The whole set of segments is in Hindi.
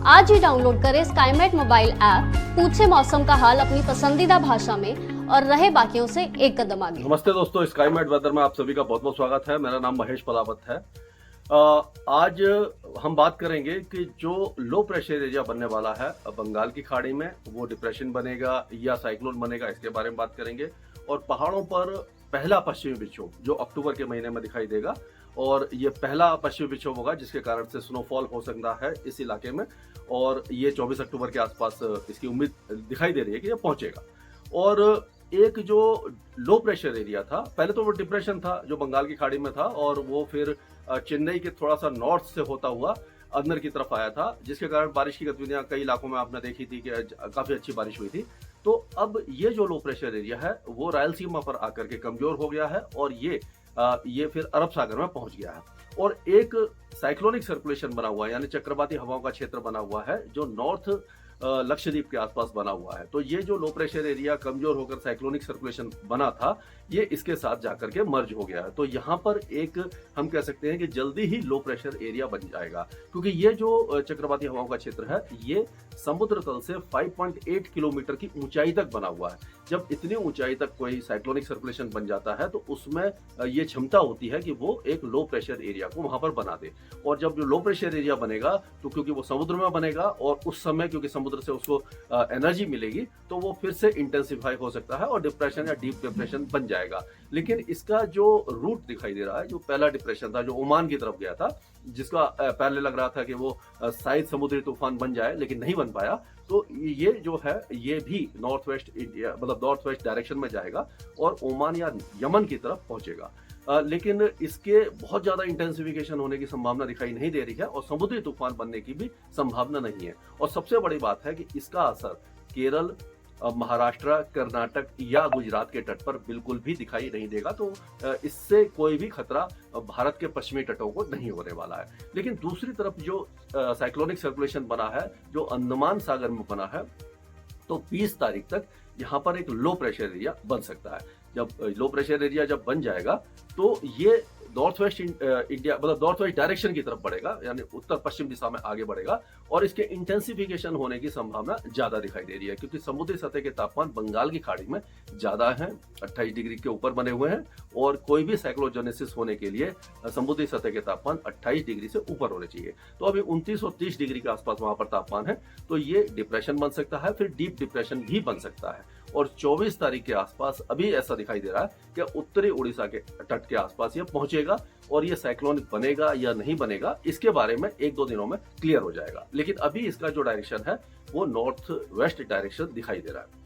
आज ही डाउनलोड करें स्काईमेट मोबाइल ऐप, पूछे मौसम का हाल अपनी पसंदीदा भाषा में और रहे बाकियों से एक कदम आगे। नमस्ते दोस्तों, स्काईमेट वेदर में आप सभी का बहुत बहुत स्वागत है। मेरा नाम महेश पलावत है। आज हम बात करेंगे कि जो लो प्रेशर एरिया बनने वाला है बंगाल की खाड़ी में, वो डिप्रेशन बनेगा या साइक्लोन बनेगा, इसके बारे में बात करेंगे। और पहाड़ों पर पहला पश्चिमी विक्षोभ जो अक्टूबर के महीने में दिखाई देगा, और ये पहला पश्चिमी विक्षोभ होगा जिसके कारण से स्नोफॉल हो सकता है इस इलाके में, और ये 24 अक्टूबर के आसपास इसकी उम्मीद दिखाई दे रही है कि ये पहुंचेगा। और एक जो लो प्रेशर एरिया था, पहले तो वो डिप्रेशन था जो बंगाल की खाड़ी में था, और वो फिर चेन्नई के थोड़ा सा नॉर्थ से होता हुआ अंदर की तरफ आया था, जिसके कारण बारिश की गतिविधियां कई इलाकों में आपने देखी थी कि काफी अच्छी बारिश हुई थी। तो अब ये जो लो प्रेशर एरिया है वो रायलसीमा पर आकर के कमजोर हो गया है, और ये फिर अरब सागर में पहुंच गया है, और एक साइक्लोनिक सर्कुलेशन बना हुआ है, यानी चक्रवाती हवाओं का क्षेत्र बना हुआ है जो नॉर्थ लक्षद्वीप के आसपास बना हुआ है। तो ये जो लो प्रेशर एरिया कमजोर होकर साइक्लोनिक सर्कुलेशन बना था, ये इसके साथ जाकर के मर्ज हो गया है। तो यहाँ पर एक हम कह सकते हैं कि जल्दी ही लो प्रेशर एरिया बन जाएगा, क्योंकि ये जो चक्रवाती हवाओं का क्षेत्र है ये समुद्र तल से 5.8 किलोमीटर की ऊंचाई तक बना हुआ है। जब इतनी ऊंचाई तक कोई साइक्लोनिक सर्कुलेशन बन जाता है तो उसमें ये क्षमता होती है कि वो एक लो प्रेशर एरिया को वहां पर बना दे। और जब जो लो प्रेशर एरिया बनेगा तो क्योंकि वो समुद्र में बनेगा, और उस समय क्योंकि समुद्र से उसको एनर्जी मिलेगी, तो वो फिर से इंटेंसिफाई हो सकता है और डिप्रेशन या डीप डिप्रेशन बन जाएगा। लेकिन इसका जो रूट दिखाई दे रहा है, जो पहला डिप्रेशन था जो ओमान की तरफ गया था, जिसका पहले लग रहा था कि वो शायद समुद्री तूफान बन जाए, लेकिन नहीं बन पाया, तो ये जो है ये भी नॉर्थ वेस्ट इंडिया मतलब नॉर्थ वेस्ट डायरेक्शन में जाएगा और ओमान या यमन की तरफ पहुंचेगा। लेकिन इसके बहुत ज्यादा इंटेंसिफिकेशन होने की संभावना दिखाई नहीं दे रही है, और समुद्री तूफान बनने की भी संभावना नहीं है। और सबसे बड़ी बात है कि इसका असर केरल, महाराष्ट्र, कर्नाटक या गुजरात के तट पर बिल्कुल भी दिखाई नहीं देगा। तो इससे कोई भी खतरा भारत के पश्चिमी तटों को नहीं होने वाला है। लेकिन दूसरी तरफ जो साइक्लोनिक सर्कुलेशन बना है जो अंडमान सागर में बना है, तो 20 तारीख तक यहाँ पर एक लो प्रेशर एरिया बन सकता है। जब लो प्रेशर एरिया जब बन जाएगा तो ये नॉर्थ वेस्ट इंडिया मतलब नॉर्थ वेस्ट डायरेक्शन की तरफ बढ़ेगा, यानी उत्तर पश्चिम दिशा में आगे बढ़ेगा, और इसके इंटेंसिफिकेशन होने की संभावना ज्यादा दिखाई दे रही है, क्योंकि समुद्री सतह के तापमान बंगाल की खाड़ी में ज्यादा है, 28 डिग्री के ऊपर बने हुए हैं, और कोई भी साइक्लोजेनेसिस होने के लिए समुद्री सतह के तापमान 28 डिग्री से ऊपर होने चाहिए। तो अभी 29 और 30 डिग्री के आसपास वहां पर तापमान है, तो ये डिप्रेशन बन सकता है, फिर डीप डिप्रेशन भी बन सकता है। और 24 तारीख के आसपास अभी ऐसा दिखाई दे रहा है कि उत्तरी उड़ीसा के तट के आसपास ये पहुंचेगा, और ये साइक्लोनिक बनेगा या नहीं बनेगा इसके बारे में 1-2 दिनों में क्लियर हो जाएगा। लेकिन अभी इसका जो डायरेक्शन है वो नॉर्थ वेस्ट डायरेक्शन दिखाई दे रहा है।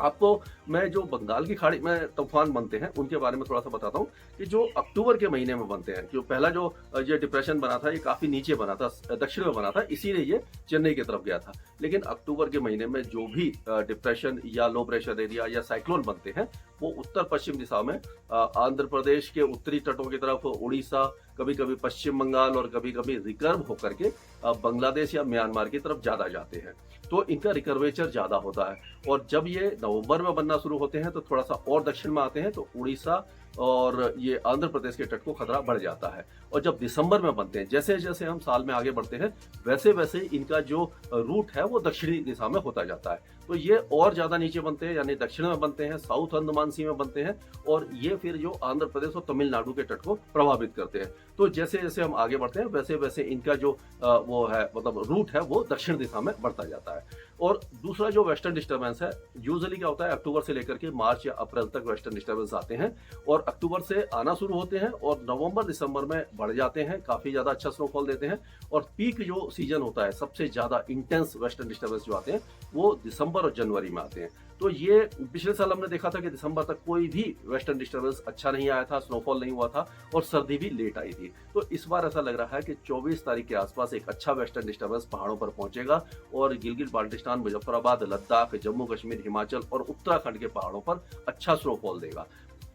आपको मैं जो बंगाल की खाड़ी में तूफान बनते हैं उनके बारे में थोड़ा सा बताता हूँ कि जो अक्टूबर के महीने में बनते हैं, जो पहला जो ये डिप्रेशन बना था ये काफी नीचे बना था, दक्षिण में बना था, इसीलिए ये चेन्नई की तरफ गया था। लेकिन अक्टूबर के महीने में जो भी डिप्रेशन या लो प्रेशर एरिया या साइक्लोन बनते हैं वो उत्तर पश्चिम दिशा में आंध्र प्रदेश के उत्तरी तटों की तरफ, उड़ीसा, कभी कभी पश्चिम बंगाल, और कभी कभी रिकर्व होकर के बांग्लादेश या म्यांमार की तरफ ज्यादा जाते हैं। तो इनका रिकर्वेचर ज्यादा होता है, और जब ये नवंबर में बनना शुरू होते हैं तो थोड़ा सा और दक्षिण में आते हैं, तो उड़ीसा और ये आंध्र प्रदेश के तट को खतरा बढ़ जाता है। और जब दिसंबर में बनते हैं, जैसे जैसे हम साल में आगे बढ़ते हैं वैसे वैसे इनका जो रूट है वो दक्षिणी दिशा में होता जाता है, तो ये और ज्यादा नीचे बनते हैं, यानी दक्षिण में बनते हैं, साउथ अंडमान सी में बनते हैं, और ये फिर जो आंध्र प्रदेश और तमिलनाडु के तट को प्रभावित करते हैं। तो जैसे जैसे हम आगे बढ़ते हैं वैसे वैसे इनका जो वो है मतलब रूट है वो दक्षिण दिशा में बढ़ता जाता है। और दूसरा जो वेस्टर्न डिस्टर्बेंस है, यूजुअली क्या होता है अक्टूबर से लेकर के मार्च या अप्रैल तक वेस्टर्न डिस्टर्बेंस आते हैं, और अक्टूबर से आना शुरू होते हैं और नवंबर दिसंबर में बढ़ जाते हैं, काफी ज्यादा अच्छा स्नोफॉल देते हैं। और पीक जो सीजन होता है, सबसे ज्यादा इंटेंस वेस्टर्न डिस्टर्बेंस जो आते हैं वो दिसंबर और जनवरी में आते हैं। तो ये पिछले साल हमने देखा था कि दिसंबर तक कोई भी वेस्टर्न डिस्टर्बेंस अच्छा नहीं आया था, स्नोफॉल नहीं हुआ था, और सर्दी भी लेट आई थी। तो इस बार ऐसा लग रहा है कि 24 तारीख के आसपास एक अच्छा वेस्टर्न डिस्टर्बेंस पहाड़ों पर पहुंचेगा, और गिलगित बाल्टिस्तान, मुजफ्फराबाद, लद्दाख, जम्मू कश्मीर, हिमाचल और उत्तराखंड के पहाड़ों पर अच्छा स्नोफॉल देगा।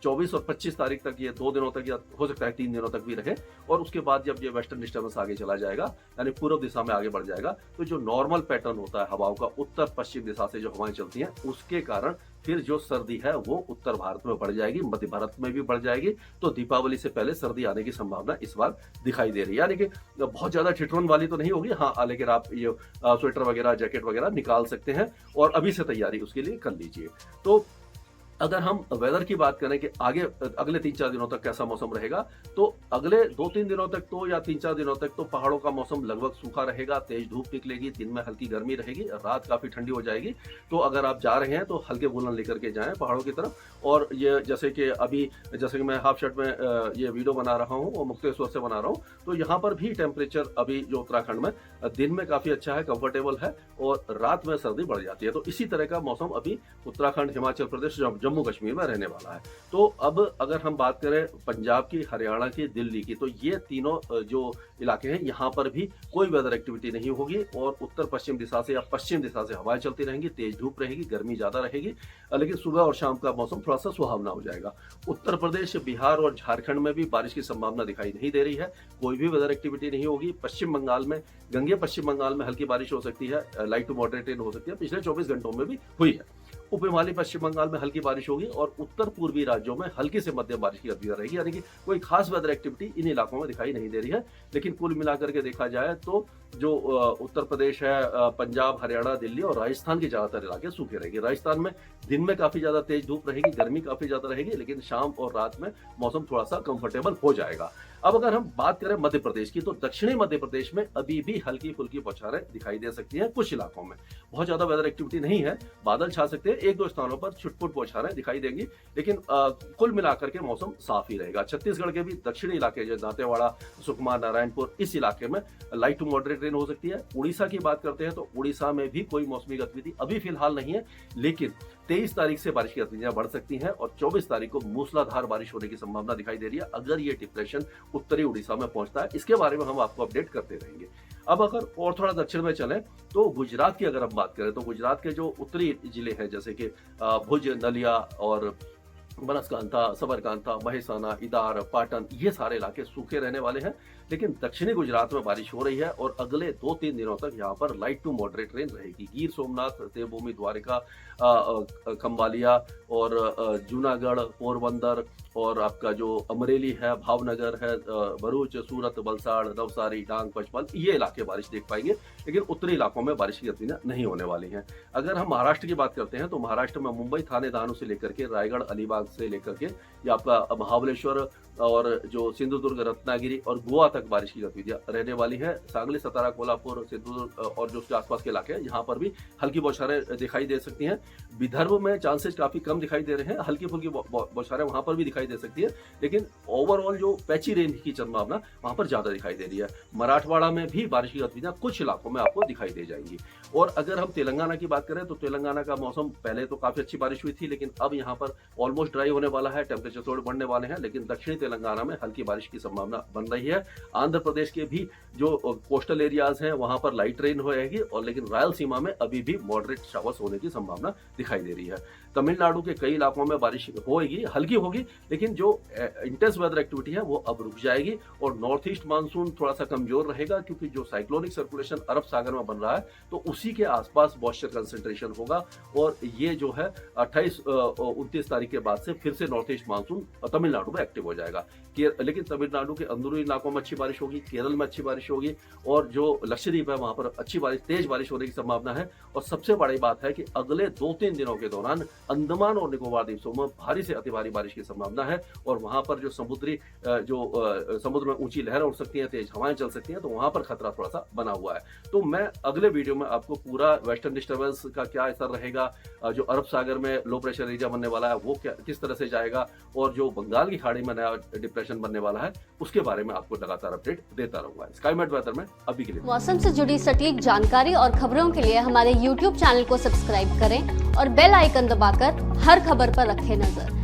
24 और 25 तारीख तक, ये 2 दिनों तक या हो सकता है 3 दिनों तक भी रहे, और उसके बाद जब ये वेस्टर्न डिस्टर्बेंस आगे चला जाएगा, यानी पूर्व दिशा में आगे बढ़ जाएगा, तो जो नॉर्मल पैटर्न होता है हवाओं का, उत्तर पश्चिम दिशा से जो हवाएं चलती हैं, उसके कारण फिर जो सर्दी है वो उत्तर भारत में बढ़ जाएगी, मध्य भारत में भी बढ़ जाएगी। तो दीपावली से पहले सर्दी आने की संभावना इस बार दिखाई दे रही है, यानी कि बहुत ज्यादा ठिठुरन वाली तो नहीं होगी, हाँ, लेकिन आप ये स्वेटर वगैरह, जैकेट वगैरह निकाल सकते हैं और अभी से तैयारी उसके लिए कर लीजिए। तो अगर हम वेदर की बात करें कि आगे अगले 3-4 दिनों तक कैसा मौसम रहेगा, तो अगले 2-3 दिनों तक तो, या 3-4 दिनों तक तो पहाड़ों का मौसम लगभग सूखा रहेगा, तेज धूप निकलेगी, दिन में हल्की गर्मी रहेगी, रात काफी ठंडी हो जाएगी। तो अगर आप जा रहे हैं तो हल्के वूलन लेकर के जाएं पहाड़ों की तरफ। और ये जैसे कि अभी, जैसे कि मैं हाफ शर्ट में ये वीडियो बना रहा हूँ और मुक्तेश्वर से बना रहा हूँ, तो यहाँ पर भी टेम्परेचर अभी जो उत्तराखंड में दिन में काफी अच्छा है, कंफर्टेबल है, और रात में सर्दी बढ़ जाती है। तो इसी तरह का मौसम अभी उत्तराखंड, हिमाचल प्रदेश, जम्मू कश्मीर में रहने वाला है। तो अब अगर हम बात करें पंजाब की, हरियाणा की, दिल्ली की, तो ये तीनों जो इलाके हैं, यहाँ पर भी कोई वेदर एक्टिविटी नहीं होगी, और उत्तर पश्चिम दिशा से या पश्चिम दिशा से हवाएं चलती रहेंगी, तेज धूप रहेगी, गर्मी ज्यादा रहेगी, लेकिन सुबह और शाम का मौसम थोड़ा सा सुहावना हो जाएगा। उत्तर प्रदेश, बिहार और झारखंड में भी बारिश की संभावना दिखाई नहीं दे रही है, कोई भी वेदर एक्टिविटी नहीं होगी। पश्चिम बंगाल में, गंगे पश्चिम बंगाल में हल्की बारिश हो सकती है, लाइट टू मॉडरेट रेन हो सकती है, पिछले 24 घंटों में भी हुई है। उप हिमालय पश्चिम बंगाल में हल्की बारिश होगी, और उत्तर पूर्वी राज्यों में हल्की से मध्यम बारिश की गतिविधि रहेगी, यानी कि कोई खास वेदर एक्टिविटी इन इलाकों में दिखाई नहीं दे रही है। लेकिन कुल मिलाकर के देखा जाए तो जो उत्तर प्रदेश है, पंजाब, हरियाणा, दिल्ली और राजस्थान के ज्यादातर इलाके सूखे रहेंगे। राजस्थान में दिन में काफी ज्यादा तेज धूप रहेगी, गर्मी काफी ज्यादा रहेगी, लेकिन शाम और रात में मौसम थोड़ा सा कंफर्टेबल हो जाएगा। अब अगर हम बात करें मध्य प्रदेश की, तो दक्षिणी मध्य प्रदेश में अभी भी हल्की फुल्की बौछारें दिखाई दे सकती हैं कुछ इलाकों में। बहुत ज्यादा वेदर एक्टिविटी नहीं है, बादल छा सकते हैं, 1-2 स्थानों पर छुटपुट बौछारें दिखाई देंगी, लेकिन कुल मिलाकर के मौसम साफ ही रहेगा। छत्तीसगढ़ के भी दक्षिणी इलाके, जैसे दांतेवाड़ा, सुकमा, नारायणपुर, इस इलाके में लाइट टू मॉडरेट रेन हो सकती है। उड़ीसा की बात करते हैं तो उड़ीसा में भी कोई मौसमी गतिविधि अभी फिलहाल नहीं है, लेकिन 23 तारीख से बारिश की गतिविधियां बढ़ सकती हैं, और 24 तारीख को मूसलाधार बारिश होने की संभावना दिखाई दे रही है, अगर ये डिप्रेशन उत्तरी उड़ीसा में पहुंचता है। इसके बारे में हम आपको अपडेट करते रहेंगे। अब अगर और थोड़ा दक्षिण में चलें, तो गुजरात की अगर हम बात करें, तो गुजरात के जो उत्तरी जिले हैं, जैसे कि भुज, नलिया और बनासकांठा, सबरकांठा, महेसाना, इदार, पाटन, ये सारे इलाके सूखे रहने वाले हैं। लेकिन दक्षिणी गुजरात में बारिश हो रही है, और अगले 2-3 दिनों तक यहाँ पर लाइट टू मॉडरेट रेन रहेगी। गिर सोमनाथ, देवभूमि, द्वारिका, खंबालिया और जूनागढ़, पोरबंदर, और आपका जो अमरेली है, भावनगर है, भरूच, सूरत, वलसाड़, नवसारी, डांग, पचमल, ये इलाके बारिश देख पाएंगे, लेकिन उत्तरी इलाकों में बारिश की गतिविधियां नहीं होने वाली हैं। अगर हम महाराष्ट्र की बात करते हैं, तो महाराष्ट्र में मुंबई, थाने, दानू से लेकर के रायगढ़, अलीबाग से लेकर के या आपका महाबलेश्वर और जो सिंधुदुर्ग, रत्नागिरी और गोवा तक बारिश की गतिविधियां रहने वाली है। सांगली, सतारा, कोल्हापुर, सिंधुदुर्ग और जो उसके आसपास के इलाके हैं, यहाँ पर भी हल्की बौछारें दिखाई दे सकती हैं। विदर्भ में चांसेस काफी कम दिखाई दे रहे हैं, हल्की फुल्की बौछारें वहां पर भी दिखाई दे सकती है, लेकिन ओवरऑल जो पैची रेन की संभावना वहां पर ज्यादा दिखाई दे रही है। मराठवाड़ा में भी बारिश की गतिविधियां कुछ इलाकों में आपको दिखाई दे जाएंगी। और अगर हम तेलंगाना की बात करें, तो तेलंगाना का मौसम पहले तो काफी अच्छी बारिश हुई थी, लेकिन अब यहाँ पर ऑलमोस्ट ड्राई होने वाला है, टेम्परेचर थोड़े बढ़ने वाले हैं, लेकिन दक्षिणी तेलंगाना में हल्की बारिश की संभावना बन रही है। आंध्र प्रदेश के भी जो कोस्टल एरियाज हैं, वहां पर लाइट रेन होएगी, और लेकिन रायलसीमा में अभी भी मॉडरेट शावर्स होने की संभावना दिखाई दे रही है। तमिलनाडु के कई इलाकों में बारिश होगी, हल्की होगी, लेकिन जो इंटेंस वेदर एक्टिविटी है वो अब रुक जाएगी, और नॉर्थ ईस्ट मानसून थोड़ा सा कमजोर रहेगा, क्योंकि जो साइक्लोनिक सर्कुलेशन अरब सागर में बन रहा है, तो उसी के आसपास मॉइस्चर कंसंट्रेशन होगा, और ये जो है 28-29 तारीख के बाद से फिर से नॉर्थ ईस्ट मानसून तमिलनाडु में एक्टिव हो जाएगा। लेकिन तमिलनाडु के अंदरूनी इलाकों में अच्छी बारिश होगी, केरल में अच्छी बारिश होगी, और जो लक्षद्वीप है वहां पर अच्छी बारिश, तेज बारिश होने की संभावना है। और सबसे बड़ी बात है कि अगले 2-3 दिनों के दौरान अंडमान और निकोबार द्वीपों में भारी से अति भारी बारिश की संभावना है, और वहां पर जो समुद्र में ऊंची लहरें उठ सकती हैं, तेज हवाएं चल सकती हैं, तो वहां पर खतरा थोड़ा सा बना हुआ है। तो मैं अगले वीडियो में आपको पूरा वेस्टर्न डिस्टर्बेंस का क्या असर रहेगा, जो अरब सागर में लो प्रेशर एरिया बनने वाला है वो किस तरह से जाएगा, और जो बंगाल की खाड़ी में नया डिप्रेशन बनने वाला है, उसके बारे में आपको लगातार अपडेट देता रहूंगा। स्काईमेट वेदर में अभी के लिए मौसम से जुड़ी सटीक जानकारी और खबरों के लिए हमारे YouTube चैनल को सब्सक्राइब करें और बेल आइकन दबाकर हर खबर पर रखें नजर।